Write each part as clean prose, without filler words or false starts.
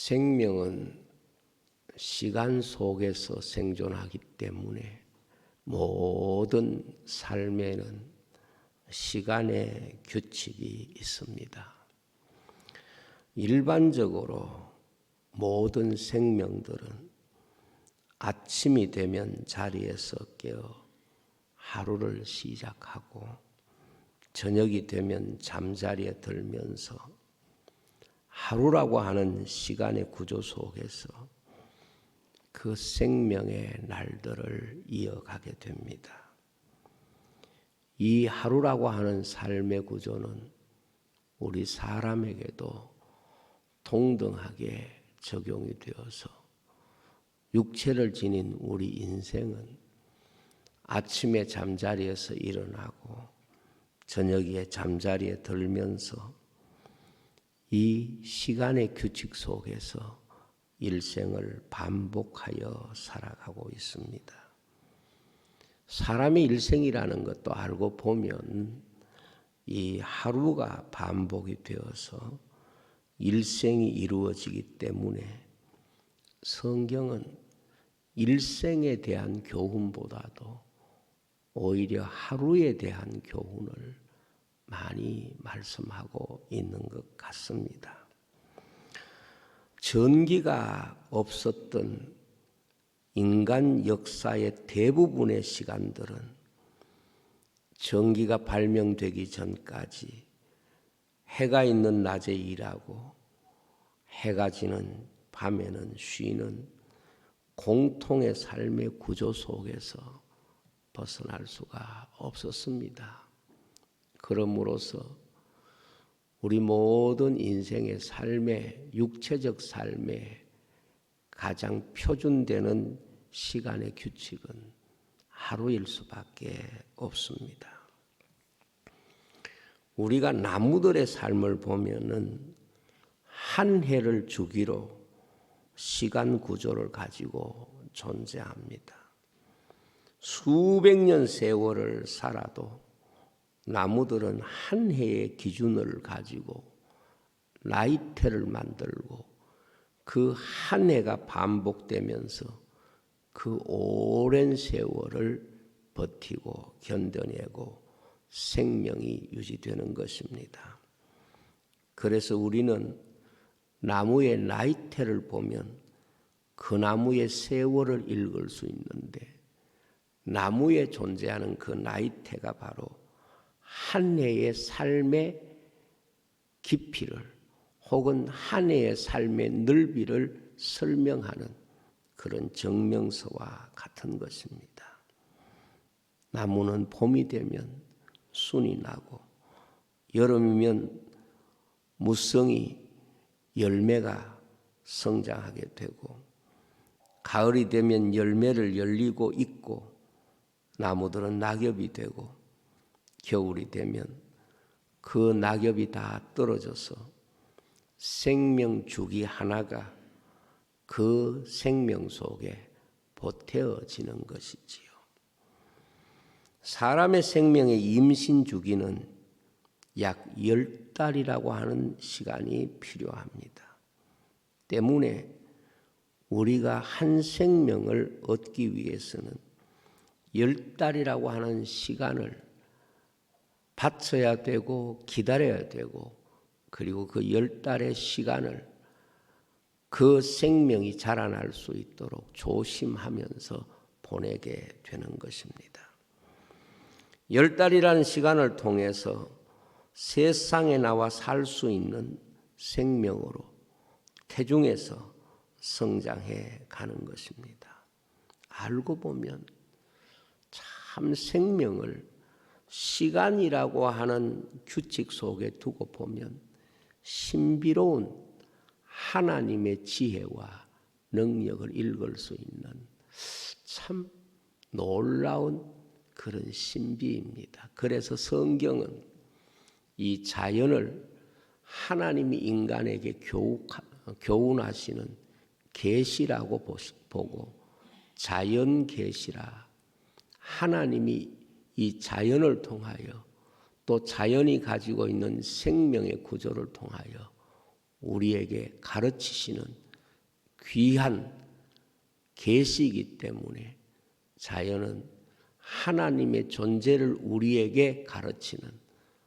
생명은 시간 속에서 생존하기 때문에 모든 삶에는 시간의 규칙이 있습니다. 일반적으로 모든 생명들은 아침이 되면 자리에서 깨어 하루를 시작하고 저녁이 되면 잠자리에 들면서 하루라고 하는 시간의 구조 속에서 그 생명의 날들을 이어가게 됩니다. 이 하루라고 하는 삶의 구조는 우리 사람에게도 동등하게 적용이 되어서 육체를 지닌 우리 인생은 아침에 잠자리에서 일어나고 저녁에 잠자리에 들면서 이 시간의 규칙 속에서 일생을 반복하여 살아가고 있습니다. 사람의 일생이라는 것도 알고 보면 이 하루가 반복이 되어서 일생이 이루어지기 때문에 성경은 일생에 대한 교훈보다도 오히려 하루에 대한 교훈을 많이 말씀하고 있는 것 같습니다. 전기가 없었던 인간 역사의 대부분의 시간들은 전기가 발명되기 전까지 해가 있는 낮에 일하고 해가 지는 밤에는 쉬는 공통의 삶의 구조 속에서 벗어날 수가 없었습니다. 그러므로서 우리 모든 인생의 삶의 육체적 삶의 가장 표준되는 시간의 규칙은 하루일 수밖에 없습니다. 우리가 나무들의 삶을 보면은 한 해를 주기로 시간 구조를 가지고 존재합니다. 수백 년 세월을 살아도 나무들은 한 해의 기준을 가지고 나이테를 만들고 그 한 해가 반복되면서 그 오랜 세월을 버티고 견뎌내고 생명이 유지되는 것입니다. 그래서 우리는 나무의 나이테를 보면 그 나무의 세월을 읽을 수 있는데 나무에 존재하는 그 나이테가 바로 한 해의 삶의 깊이를 혹은 한 해의 삶의 넓이를 설명하는 그런 정명서와 같은 것입니다. 나무는 봄이 되면 순이 나고 여름이면 무성이 열매가 성장하게 되고 가을이 되면 열매를 열리고 익고 나무들은 낙엽이 되고 겨울이 되면 그 낙엽이 다 떨어져서 생명 주기 하나가 그 생명 속에 보태어지는 것이지요. 사람의 생명의 임신 주기는 약 10달이라고 하는 시간이 필요합니다. 때문에 우리가 한 생명을 얻기 위해서는 10달이라고 하는 시간을 바쳐야 되고 기다려야 되고 그리고 그 10달의 시간을 그 생명이 자라날 수 있도록 조심하면서 보내게 되는 것입니다. 10달이라는 시간을 통해서 세상에 나와 살 수 있는 생명으로 태중에서 성장해 가는 것입니다. 알고 보면 참 생명을 시간이라고 하는 규칙 속에 두고 보면 신비로운 하나님의 지혜와 능력을 읽을 수 있는 참 놀라운 그런 신비입니다. 그래서 성경은 이 자연을 하나님이 인간에게 교훈하시는 계시라고 보고 자연 계시라 하나님이 이 자연을 통하여 또 자연이 가지고 있는 생명의 구조를 통하여 우리에게 가르치시는 귀한 계시이기 때문에 자연은 하나님의 존재를 우리에게 가르치는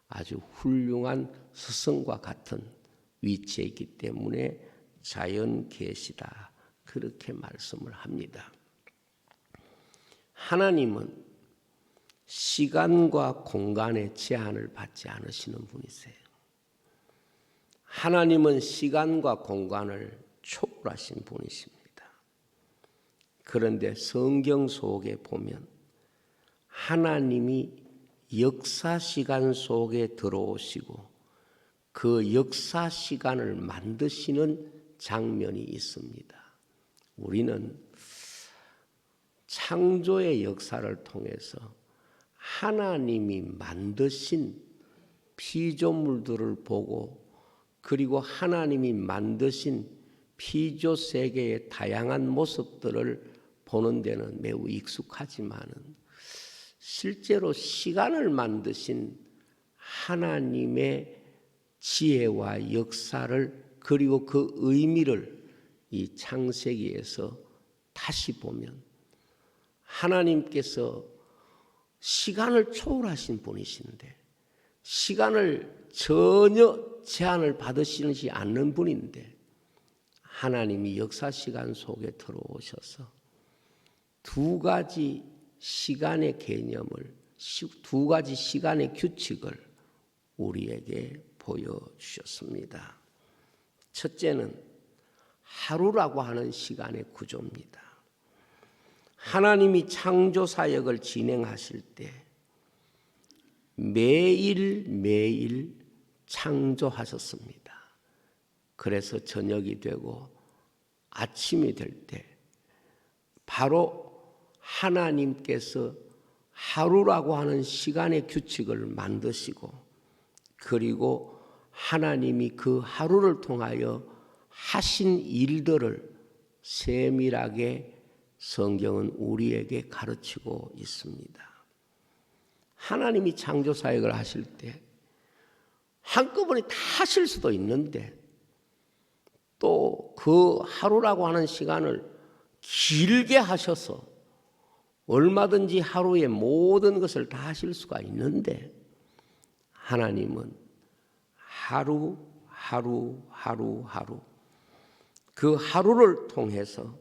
아주 훌륭한 스승과 같은 위치에 있기 때문에 자연 계시다, 그렇게 말씀을 합니다. 하나님은 시간과 공간의 제한을 받지 않으시는 분이세요. 하나님은 시간과 공간을 초월하신 분이십니다. 그런데 성경 속에 보면 하나님이 역사 시간 속에 들어오시고 그 역사 시간을 만드시는 장면이 있습니다. 우리는 창조의 역사를 통해서 하나님이 만드신 피조물들을 보고 그리고 하나님이 만드신 피조 세계의 다양한 모습들을 보는 데는 매우 익숙하지만은 실제로 시간을 만드신 하나님의 지혜와 역사를 그리고 그 의미를 이 창세기에서 다시 보면 하나님께서 시간을 초월하신 분이신데 시간을 전혀 제한을 받으시지 않는 분인데 하나님이 역사 시간 속에 들어오셔서 두 가지 시간의 개념을, 두 가지 시간의 규칙을 우리에게 보여주셨습니다. 첫째는 하루라고 하는 시간의 구조입니다. 하나님이 창조 사역을 진행하실 때 매일 창조하셨습니다. 그래서 저녁이 되고 아침이 될 때 바로 하나님께서 하루라고 하는 시간의 규칙을 만드시고 그리고 하나님이 그 하루를 통하여 하신 일들을 세밀하게 성경은 우리에게 가르치고 있습니다. 하나님이 창조 사역을 하실 때 한꺼번에 다 하실 수도 있는데 또 그 하루라고 하는 시간을 길게 하셔서 얼마든지 하루에 모든 것을 다 하실 수가 있는데 하나님은 하루 그 하루를 통해서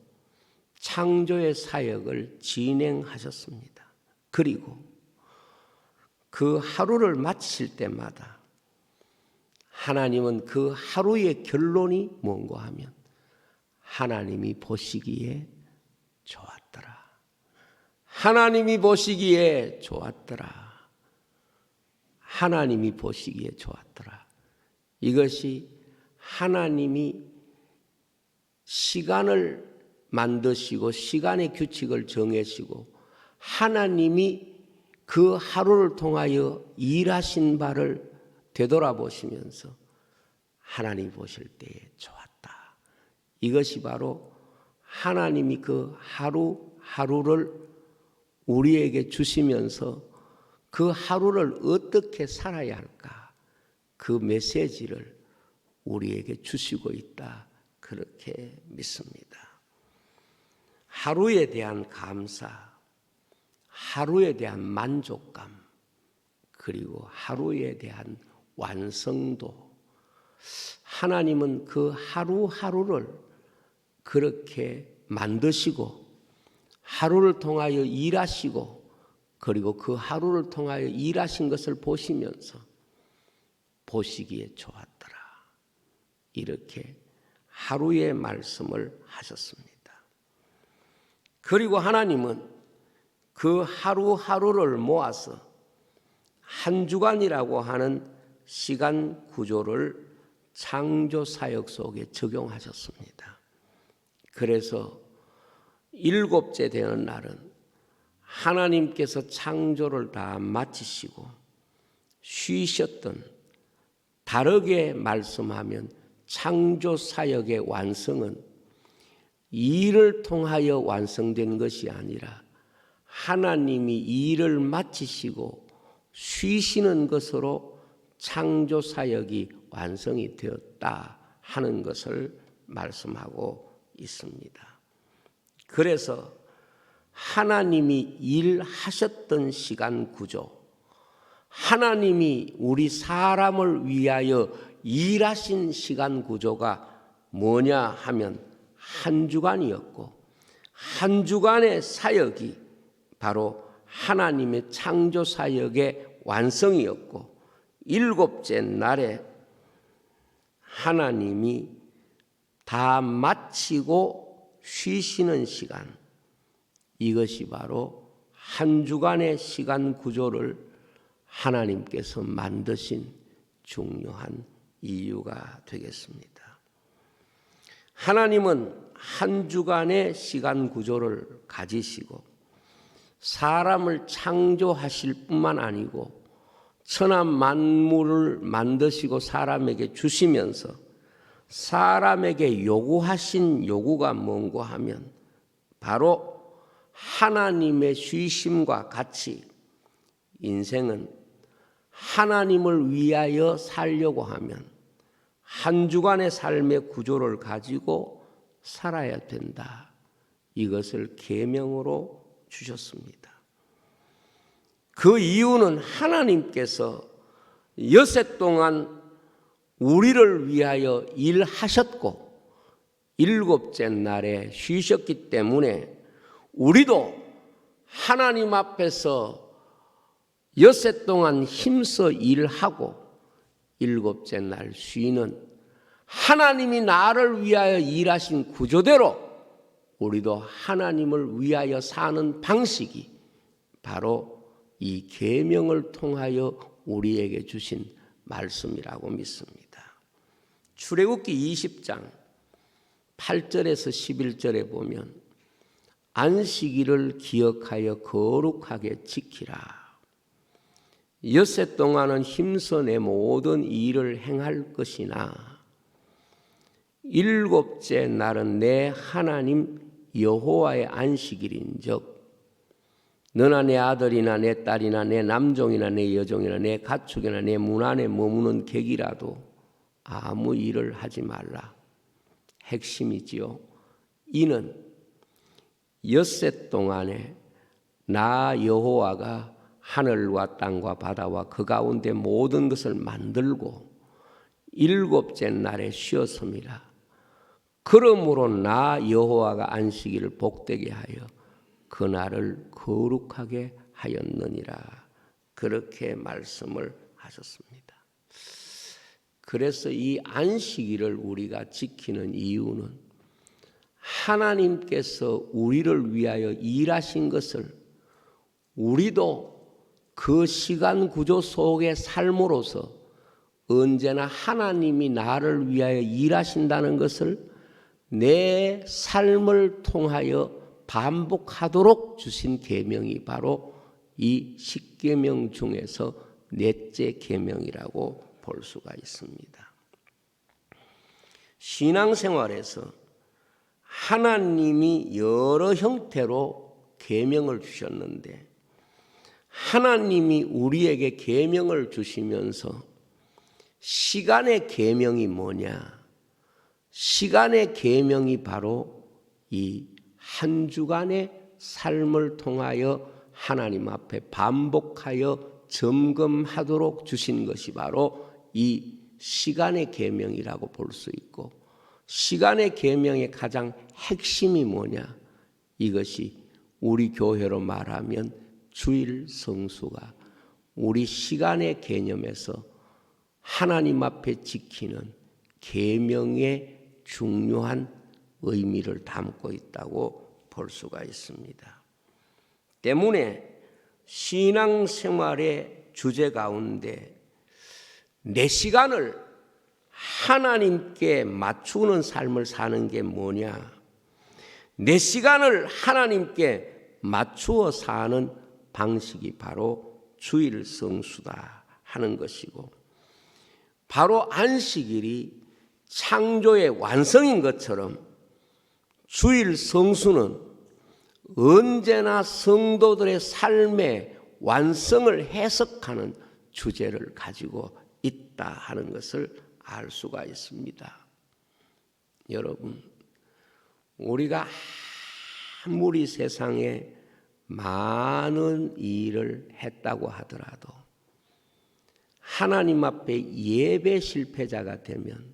창조의 사역을 진행하셨습니다. 그리고 그 하루를 마칠 때마다 하나님은 그 하루의 결론이 뭔가 하면 하나님이 보시기에 좋았더라. 하나님이 보시기에 좋았더라. 하나님이 보시기에 좋았더라. 이것이 하나님이 시간을 만드시고 시간의 규칙을 정하시고 하나님이 그 하루를 통하여 일하신 바를 되돌아보시면서 하나님이 보실 때에 좋았다. 이것이 바로 하나님이 그 하루를 우리에게 주시면서 그 하루를 어떻게 살아야 할까? 그 메시지를 우리에게 주시고 있다. 그렇게 믿습니다. 하루에 대한 감사, 하루에 대한 만족감, 그리고 하루에 대한 완성도. 하나님은 그 하루하루를 그렇게 만드시고 하루를 통하여 일하시고 그리고 그 하루를 통하여 일하신 것을 보시면서 보시기에 좋았더라. 이렇게 하루의 말씀을 하셨습니다. 그리고 하나님은 그 하루하루를 모아서 한 주간이라고 하는 시간 구조를 창조 사역 속에 적용하셨습니다. 그래서 일곱째 되는 날은 하나님께서 창조를 다 마치시고 쉬셨던, 다르게 말씀하면 창조 사역의 완성은 일을 통하여 완성된 것이 아니라 하나님이 일을 마치시고 쉬시는 것으로 창조 사역이 완성이 되었다 하는 것을 말씀하고 있습니다. 그래서 하나님이 일하셨던 시간 구조, 하나님이 우리 사람을 위하여 일하신 시간 구조가 뭐냐 하면 한 주간이었고, 한 주간의 사역이 바로 하나님의 창조 사역의 완성이었고, 일곱째 날에 하나님이 다 마치고 쉬시는 시간, 이것이 바로 한 주간의 시간 구조를 하나님께서 만드신 중요한 이유가 되겠습니다. 하나님은 한 주간의 시간 구조를 가지시고 사람을 창조하실 뿐만 아니고 천하 만물을 만드시고 사람에게 주시면서 사람에게 요구하신 요구가 뭔고 하면 바로 하나님의 쉬심과 같이 인생은 하나님을 위하여 살려고 하면 한 주간의 삶의 구조를 가지고 살아야 된다. 이것을 계명으로 주셨습니다. 그 이유는 하나님께서 여섯 동안 우리를 위하여 일하셨고 일곱째 날에 쉬셨기 때문에 우리도 하나님 앞에서 여섯 동안 힘써 일하고 일곱째 날 쉬는 하나님이 나를 위하여 일하신 구조대로 우리도 하나님을 위하여 사는 방식이 바로 이 계명을 통하여 우리에게 주신 말씀이라고 믿습니다. 출애굽기 20장 8절에서 11절에 보면 안식일을 기억하여 거룩하게 지키라. 엿새 동안은 힘써 내 모든 일을 행할 것이나 일곱째 날은 내 하나님 여호와의 안식일인즉 너나 내 아들이나 내 딸이나 내 남종이나 내 여종이나 내 가축이나 내 문 안에 머무는 객이라도 아무 일을 하지 말라. 핵심이지요. 이는 엿새 동안에 나 여호와가 하늘과 땅과 바다와 그 가운데 모든 것을 만들고 일곱째 날에 쉬었음이라. 그러므로 나 여호와가 안식일을 복되게 하여 그 날을 거룩하게 하였느니라. 그렇게 말씀을 하셨습니다. 그래서 이 안식일을 우리가 지키는 이유는 하나님께서 우리를 위하여 일하신 것을 우리도 그 시간 구조 속의 삶으로서 언제나 하나님이 나를 위하여 일하신다는 것을 내 삶을 통하여 반복하도록 주신 계명이 바로 이 십계명 중에서 넷째 계명이라고 볼 수가 있습니다. 신앙생활에서 하나님이 여러 형태로 계명을 주셨는데 하나님이 우리에게 계명을 주시면서 시간의 계명이 뭐냐? 시간의 계명이 바로 이 한 주간의 삶을 통하여 하나님 앞에 반복하여 점검하도록 주신 것이 바로 이 시간의 계명이라고 볼 수 있고 시간의 계명의 가장 핵심이 뭐냐? 이것이 우리 교회로 말하면 주일 성수가 우리 시간의 개념에서 하나님 앞에 지키는 계명의 중요한 의미를 담고 있다고 볼 수가 있습니다. 때문에 신앙생활의 주제 가운데 내 시간을 하나님께 맞추는 삶을 사는 게 뭐냐? 내 시간을 하나님께 맞추어 사는 방식이 바로 주일 성수다 하는 것이고 바로 안식일이 창조의 완성인 것처럼 주일 성수는 언제나 성도들의 삶의 완성을 해석하는 주제를 가지고 있다 하는 것을 알 수가 있습니다. 여러분, 우리가 아무리 세상에 많은 일을 했다고 하더라도 하나님 앞에 예배 실패자가 되면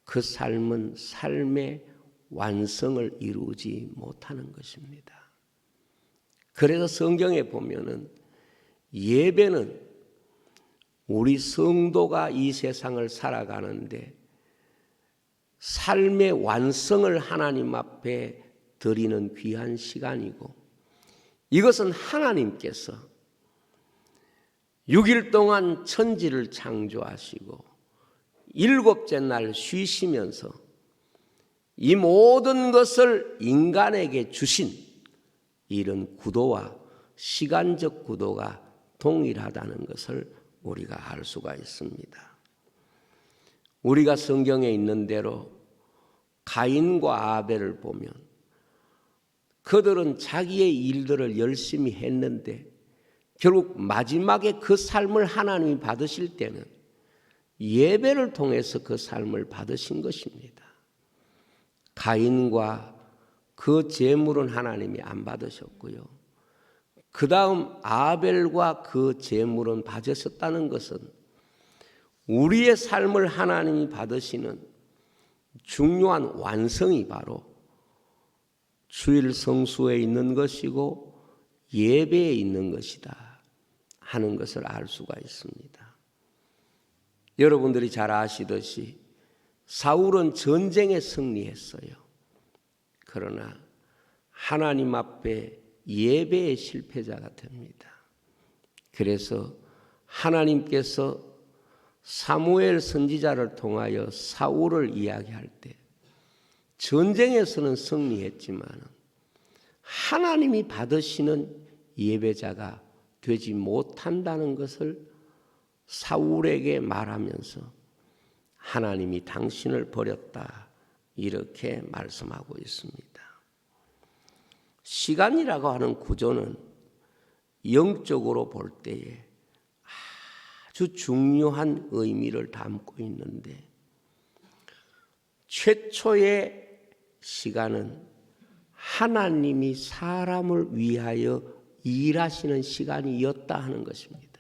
그 삶은 삶의 완성을 이루지 못하는 것입니다. 그래서 성경에 보면은 예배는 우리 성도가 이 세상을 살아가는데 삶의 완성을 하나님 앞에 드리는 귀한 시간이고, 이것은 하나님께서 6일 동안 천지를 창조하시고 7째 날 쉬시면서 이 모든 것을 인간에게 주신 이런 구도와 시간적 구도가 동일하다는 것을 우리가 알 수가 있습니다. 우리가 성경에 있는 대로 가인과 아벨을 보면 그들은 자기의 일들을 열심히 했는데 결국 마지막에 그 삶을 하나님이 받으실 때는 예배를 통해서 그 삶을 받으신 것입니다. 가인과 그 제물은 하나님이 안 받으셨고요. 그 다음 아벨과 그 제물은 받으셨다는 것은 우리의 삶을 하나님이 받으시는 중요한 완성이 바로 주일 성수에 있는 것이고 예배에 있는 것이다 하는 것을 알 수가 있습니다. 여러분들이 잘 아시듯이 사울은 전쟁에 승리했어요. 그러나 하나님 앞에 예배의 실패자가 됩니다. 그래서 하나님께서 사무엘 선지자를 통하여 사울을 이야기할 때 전쟁에서는 승리했지만 하나님이 받으시는 예배자가 되지 못한다는 것을 사울에게 말하면서 하나님이 당신을 버렸다 이렇게 말씀하고 있습니다. 시간이라고 하는 구조는 영적으로 볼 때에 아주 중요한 의미를 담고 있는데 최초의 시간은 하나님이 사람을 위하여 일하시는 시간이었다 하는 것입니다.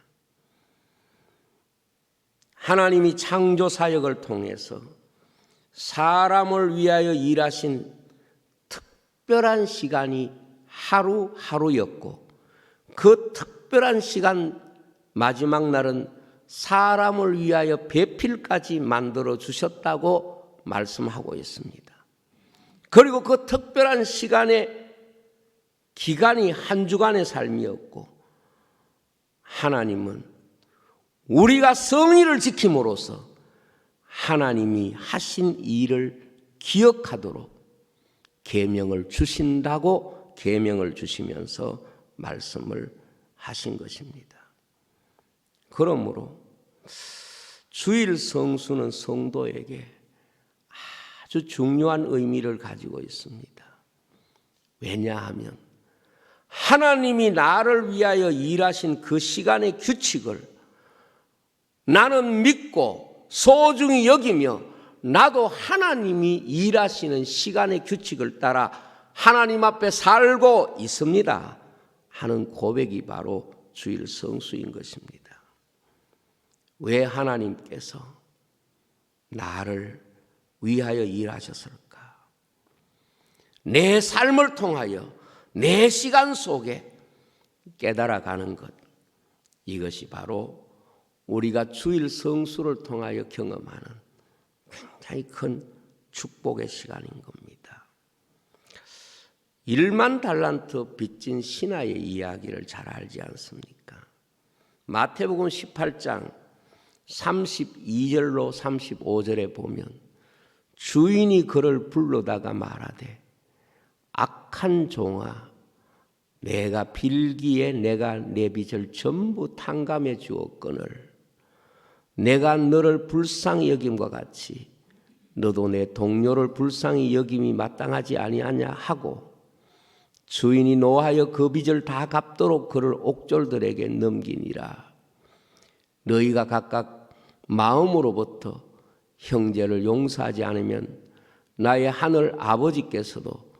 하나님이 창조 사역을 통해서 사람을 위하여 일하신 특별한 시간이 하루하루였고 그 특별한 시간 마지막 날은 사람을 위하여 배필까지 만들어 주셨다고 말씀하고 있습니다. 그리고 그 특별한 시간의 기간이 한 주간의 삶이었고 하나님은 우리가 성의를 지킴으로써 하나님이 하신 일을 기억하도록 계명을 주신다고 계명을 주시면서 말씀을 하신 것입니다. 그러므로 주일 성수는 성도에게 아주 중요한 의미를 가지고 있습니다. 왜냐하면 하나님이 나를 위하여 일하신 그 시간의 규칙을 나는 믿고 소중히 여기며 나도 하나님이 일하시는 시간의 규칙을 따라 하나님 앞에 살고 있습니다 하는 고백이 바로 주일 성수인 것입니다. 왜 하나님께서 나를 위하여 일하셨을까? 내 삶을 통하여 내 시간 속에 깨달아가는 것, 이것이 바로 우리가 주일 성수를 통하여 경험하는 굉장히 큰 축복의 시간인 겁니다. 1만 달란트 빚진 신하의 이야기를 잘 알지 않습니까? 마태복음 18장 32절로 35절에 보면 주인이 그를 불러다가 말하되 악한 종아 내가 빌기에 내가 내 빚을 전부 탕감해 주었거늘 내가 너를 불쌍히 여김과 같이 너도 내 동료를 불쌍히 여김이 마땅하지 아니하냐 하고 주인이 노하여 그 빚을 다 갚도록 그를 옥졸들에게 넘기니라. 너희가 각각 마음으로부터 형제를 용서하지 않으면 나의 하늘 아버지께서도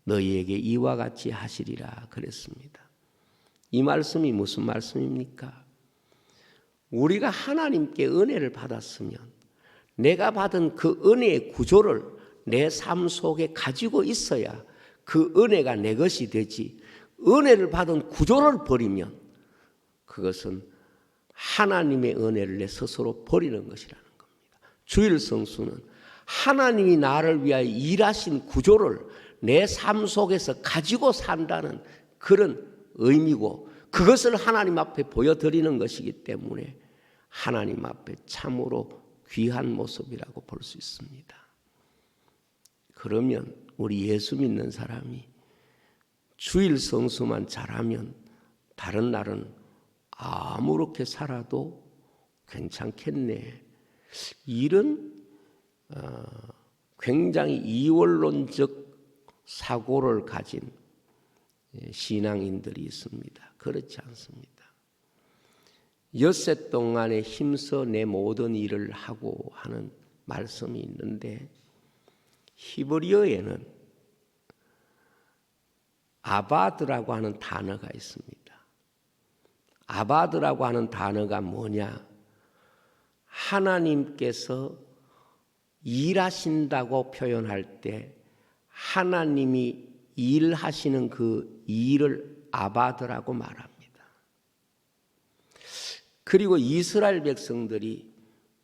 너희에게 이와 같이 하시리라 그랬습니다. 이 말씀이 무슨 말씀입니까? 우리가 하나님께 은혜를 받았으면 내가 받은 그 은혜의 구조를 내 삶 속에 가지고 있어야 그 은혜가 내 것이 되지, 은혜를 받은 구조를 버리면 그것은 하나님의 은혜를 내 스스로 버리는 것이라는 겁니다. 주일 성수는 하나님이 나를 위하여 일하신 구조를 내 삶 속에서 가지고 산다는 그런 의미고, 그것을 하나님 앞에 보여드리는 것이기 때문에 하나님 앞에 참으로 귀한 모습이라고 볼 수 있습니다. 그러면 우리 예수 믿는 사람이 주일 성수만 잘하면 다른 날은 아무렇게 살아도 괜찮겠네, 이런 굉장히 이원론적 사고를 가진 신앙인들이 있습니다. 그렇지 않습니다. 엿새 동안에 힘써 내 모든 일을 하고 하는 말씀이 있는데, 히브리어에는 아바드라고 하는 단어가 있습니다. 아바드라고 하는 단어가 뭐냐? 하나님께서 일하신다고 표현할 때 하나님이 일하시는 그 일을 아바드라고 말합니다. 그리고 이스라엘 백성들이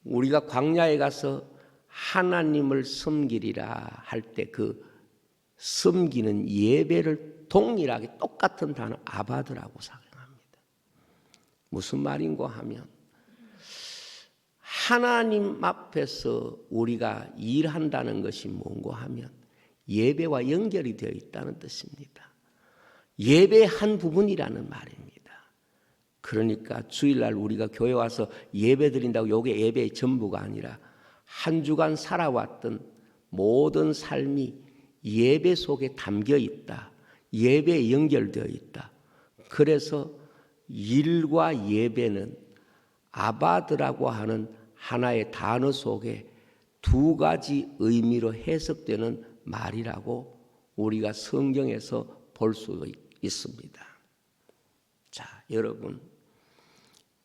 우리가 광야에 가서 하나님을 섬기리라 할 때 그 섬기는 예배를 동일하게 똑같은 단어 아바드라고 사용합니다. 무슨 말인고 하면 하나님 앞에서 우리가 일한다는 것이 뭔고 하면 예배와 연결이 되어 있다는 뜻입니다. 예배의 한 부분이라는 말입니다. 그러니까 주일날 우리가 교회 와서 예배 드린다고 이게 예배의 전부가 아니라 한 주간 살아왔던 모든 삶이 예배 속에 담겨 있다. 예배에 연결되어 있다. 그래서 일과 예배는 아바드라고 하는 하나의 단어 속에 두 가지 의미로 해석되는 말이라고 우리가 성경에서 볼 수 있습니다. 자, 여러분,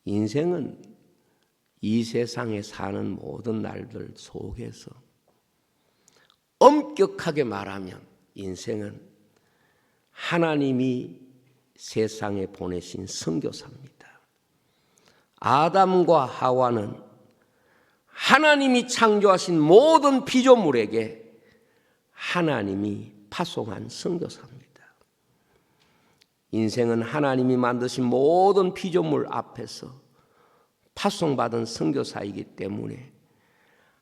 인생은 이 세상에 사는 모든 날들 속에서 엄격하게 말하면 인생은 하나님이 세상에 보내신 선교사입니다. 아담과 하와는 하나님이 창조하신 모든 피조물에게 하나님이 파송한 선교사입니다. 인생은 하나님이 만드신 모든 피조물 앞에서 파송받은 선교사이기 때문에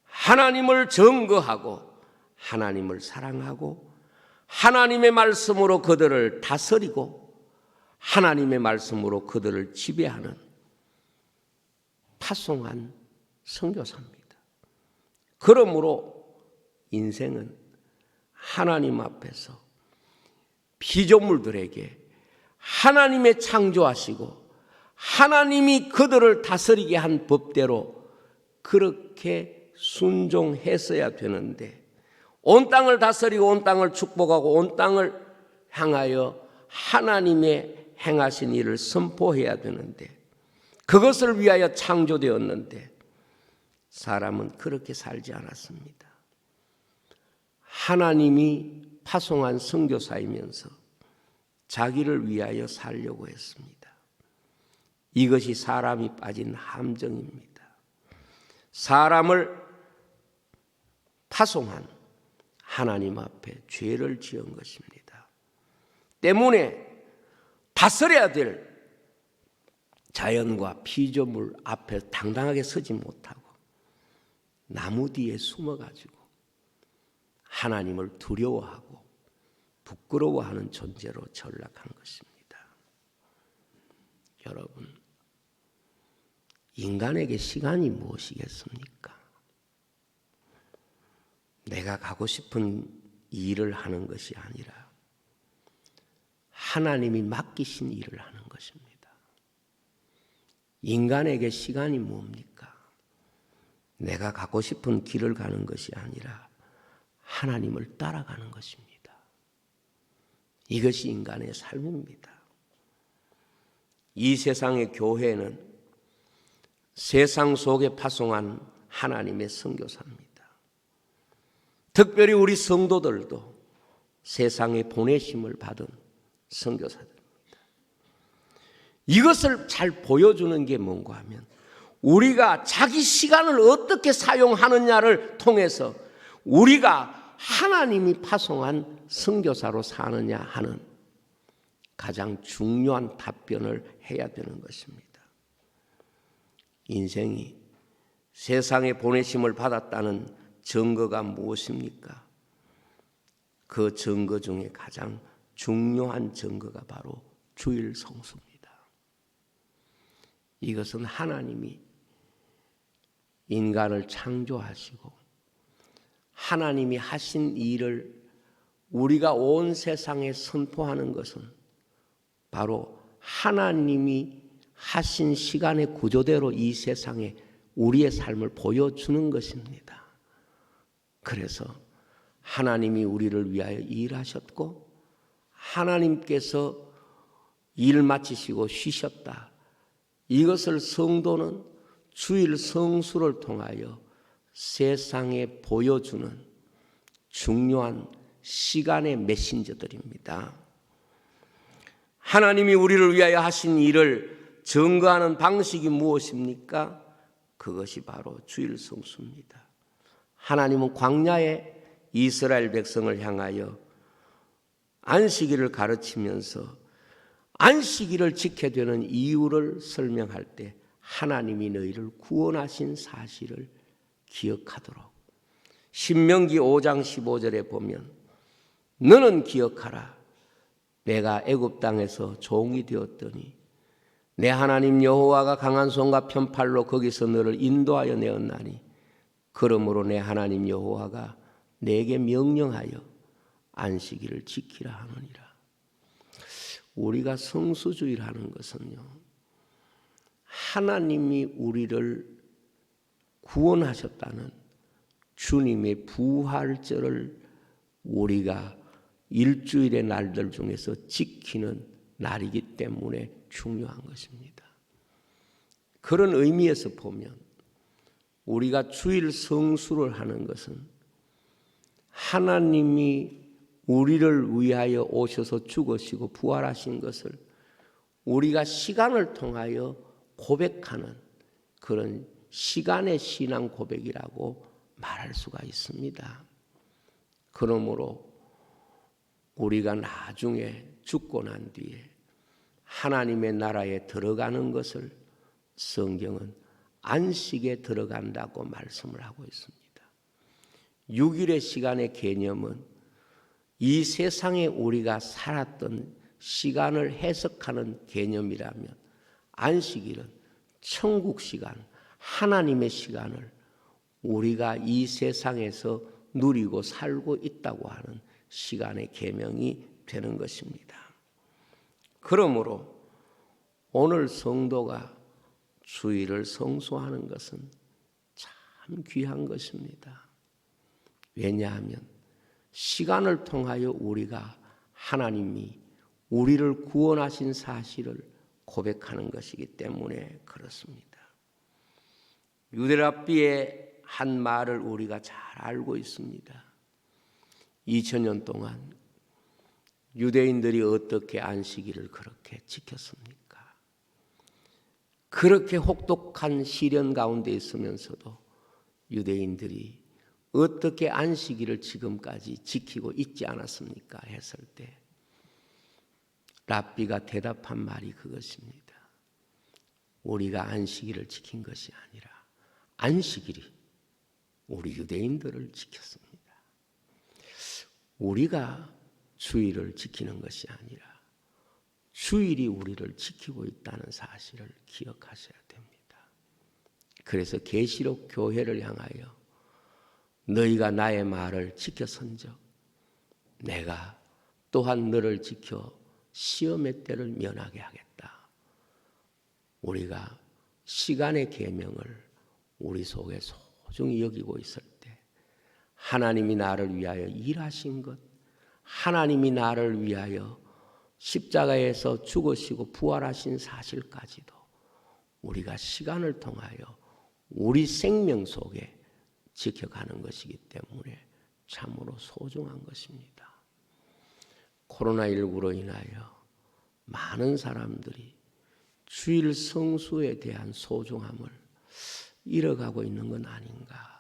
하나님을 증거하고 하나님을 사랑하고 하나님의 말씀으로 그들을 다스리고 하나님의 말씀으로 그들을 지배하는 파송한 선교사입니다. 그러므로 인생은 하나님 앞에서 피조물들에게 하나님의 창조하시고 하나님이 그들을 다스리게 한 법대로 그렇게 순종했어야 되는데, 온 땅을 다스리고 온 땅을 축복하고 온 땅을 향하여 하나님의 행하신 일을 선포해야 되는데, 그것을 위하여 창조되었는데 사람은 그렇게 살지 않았습니다. 하나님이 파송한 선교사이면서 자기를 위하여 살려고 했습니다. 이것이 사람이 빠진 함정입니다. 사람을 파송한 하나님 앞에 죄를 지은 것입니다. 때문에 다스려야 될 자연과 피조물 앞에 당당하게 서지 못하고 나무 뒤에 숨어가지고 하나님을 두려워하고 부끄러워하는 존재로 전락한 것입니다. 여러분, 인간에게 시간이 무엇이겠습니까? 내가 가고 싶은 일을 하는 것이 아니라 하나님이 맡기신 일을 하는 것입니다. 인간에게 시간이 뭡니까? 내가 가고 싶은 길을 가는 것이 아니라 하나님을 따라가는 것입니다. 이것이 인간의 삶입니다. 이 세상의 교회는 세상 속에 파송한 하나님의 선교사입니다. 특별히 우리 성도들도 세상에 보내심을 받은 선교사들입니다. 이것을 잘 보여주는 게 뭔가 하면 우리가 자기 시간을 어떻게 사용하느냐를 통해서 우리가 하나님이 파송한 선교사로 사느냐 하는 가장 중요한 답변을 해야 되는 것입니다. 인생이 세상에 보내심을 받았다는 증거가 무엇입니까? 그 증거 중에 가장 중요한 증거가 바로 주일 성수입니다. 이것은 하나님이 인간을 창조하시고 하나님이 하신 일을 우리가 온 세상에 선포하는 것은 바로 하나님이 하신 시간의 구조대로 이 세상에 우리의 삶을 보여주는 것입니다. 그래서 하나님이 우리를 위하여 일하셨고 하나님께서 일 마치시고 쉬셨다. 이것을 성도는 주일 성수를 통하여 세상에 보여주는 중요한 시간의 메신저들입니다. 하나님이 우리를 위하여 하신 일을 증거하는 방식이 무엇입니까? 그것이 바로 주일 성수입니다. 하나님은 광야에 이스라엘 백성을 향하여 안식일을 가르치면서 안식일을 지켜야 되는 이유를 설명할 때 하나님이 너희를 구원하신 사실을 기억하도록 신명기 5장 15절에 보면 너는 기억하라. 내가 애굽 땅에서 종이 되었더니 내 하나님 여호와가 강한 손과 편팔로 거기서 너를 인도하여 내었나니 그러므로 내 하나님 여호와가 내게 명령하여 안식일을 지키라 하느니라. 우리가 성수주의를 하는 것은요, 하나님이 우리를 구원하셨다는 주님의 부활절을 우리가 일주일의 날들 중에서 지키는 날이기 때문에 중요한 것입니다. 그런 의미에서 보면 우리가 주일 성수를 하는 것은 하나님이 우리를 위하여 오셔서 죽으시고 부활하신 것을 우리가 시간을 통하여 고백하는 그런 시간의 신앙 고백이라고 말할 수가 있습니다. 그러므로 우리가 나중에 죽고 난 뒤에 하나님의 나라에 들어가는 것을 성경은 안식에 들어간다고 말씀을 하고 있습니다. 6일의 시간의 개념은 이 세상에 우리가 살았던 시간을 해석하는 개념이라면 안식일은 천국 시간, 하나님의 시간을 우리가 이 세상에서 누리고 살고 있다고 하는 시간의 계명이 되는 것입니다. 그러므로 오늘 성도가 주일을 성수하는 것은 참 귀한 것입니다. 왜냐하면 시간을 통하여 우리가 하나님이 우리를 구원하신 사실을 고백하는 것이기 때문에 그렇습니다. 유대랍비의 한 말을 우리가 잘 알고 있습니다. 2000년 동안 유대인들이 어떻게 안식일을 그렇게 지켰습니까? 그렇게 혹독한 시련 가운데 있으면서도 유대인들이 어떻게 안식일을 지금까지 지키고 있지 않았습니까? 했을 때 랍비가 대답한 말이 그것입니다. 우리가 안식일을 지킨 것이 아니라 안식일이 우리 유대인들을 지켰습니다. 우리가 주일을 지키는 것이 아니라 주일이 우리를 지키고 있다는 사실을 기억하셔야 됩니다. 그래서 계시록 교회를 향하여 너희가 나의 말을 지켰은즉 내가 또한 너를 지켜 시험의 때를 면하게 하겠다. 우리가 시간의 계명을 우리 속에 소중히 여기고 있을 때 하나님이 나를 위하여 일하신 것, 하나님이 나를 위하여 십자가에서 죽으시고 부활하신 사실까지도 우리가 시간을 통하여 우리 생명 속에 지켜가는 것이기 때문에 참으로 소중한 것입니다. 코로나19로 인하여 많은 사람들이 주일 성수에 대한 소중함을 잃어가고 있는 건 아닌가.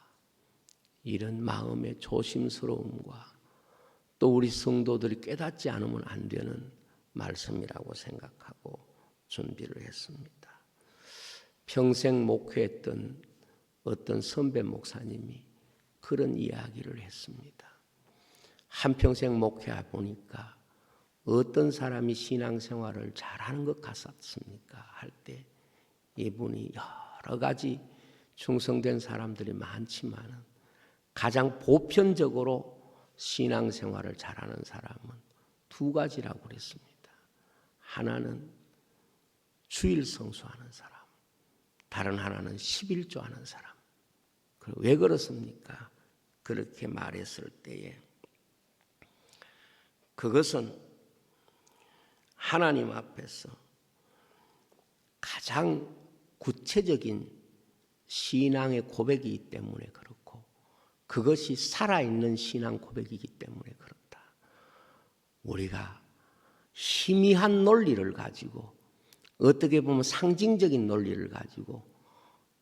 이런 마음의 조심스러움과 또 우리 성도들이 깨닫지 않으면 안 되는 말씀이라고 생각하고 준비를 했습니다. 평생 목회했던 어떤 선배 목사님이 그런 이야기를 했습니다. 한평생 목회해 보니까 어떤 사람이 신앙생활을 잘하는 것 같았습니까? 할 때 이분이 여러 가지 충성된 사람들이 많지만 가장 보편적으로 신앙생활을 잘하는 사람은 두 가지라고 그랬습니다. 하나는 주일 성수하는 사람, 다른 하나는 11조 하는 사람. 왜 그렇습니까? 그렇게 말했을 때에 그것은 하나님 앞에서 가장 구체적인 신앙의 고백이기 때문에 그렇고 그것이 살아있는 신앙 고백이기 때문에 그렇다. 우리가 희미한 논리를 가지고 어떻게 보면 상징적인 논리를 가지고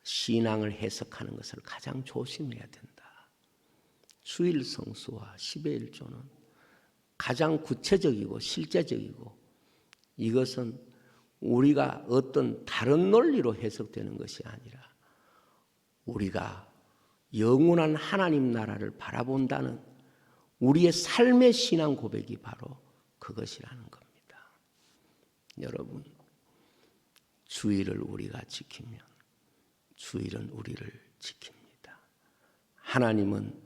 신앙을 해석하는 것을 가장 조심해야 된다. 주일 성수와 10의 1조는 가장 구체적이고 실제적이고 이것은 우리가 어떤 다른 논리로 해석되는 것이 아니라 우리가 영원한 하나님 나라를 바라본다는 우리의 삶의 신앙 고백이 바로 그것이라는 겁니다. 여러분, 주일을 우리가 지키면 주일은 우리를 지킵니다. 하나님은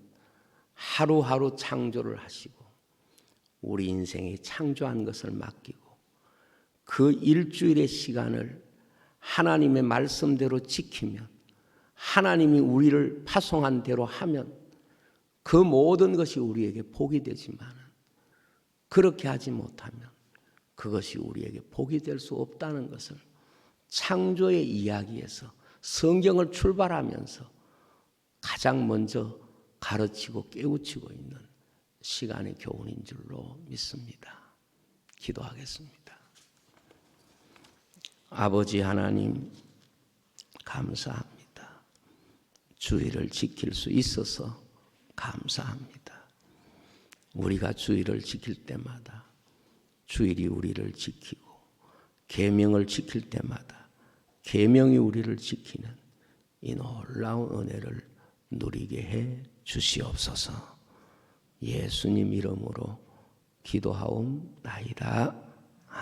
하루하루 창조를 하시고 우리 인생에 창조한 것을 맡기고 그 일주일의 시간을 하나님의 말씀대로 지키면 하나님이 우리를 파송한 대로 하면 그 모든 것이 우리에게 복이 되지만 그렇게 하지 못하면 그것이 우리에게 복이 될 수 없다는 것을 창조의 이야기에서 성경을 출발하면서 가장 먼저 가르치고 깨우치고 있는 시간의 교훈인 줄로 믿습니다. 기도하겠습니다. 아버지 하나님 감사합니다. 주일을 지킬 수 있어서 감사합니다. 우리가 주일을 지킬 때마다 주일이 우리를 지키고 계명을 지킬 때마다 계명이 우리를 지키는 이 놀라운 은혜를 누리게 해 주시옵소서. 예수님 이름으로 기도하옵나이다.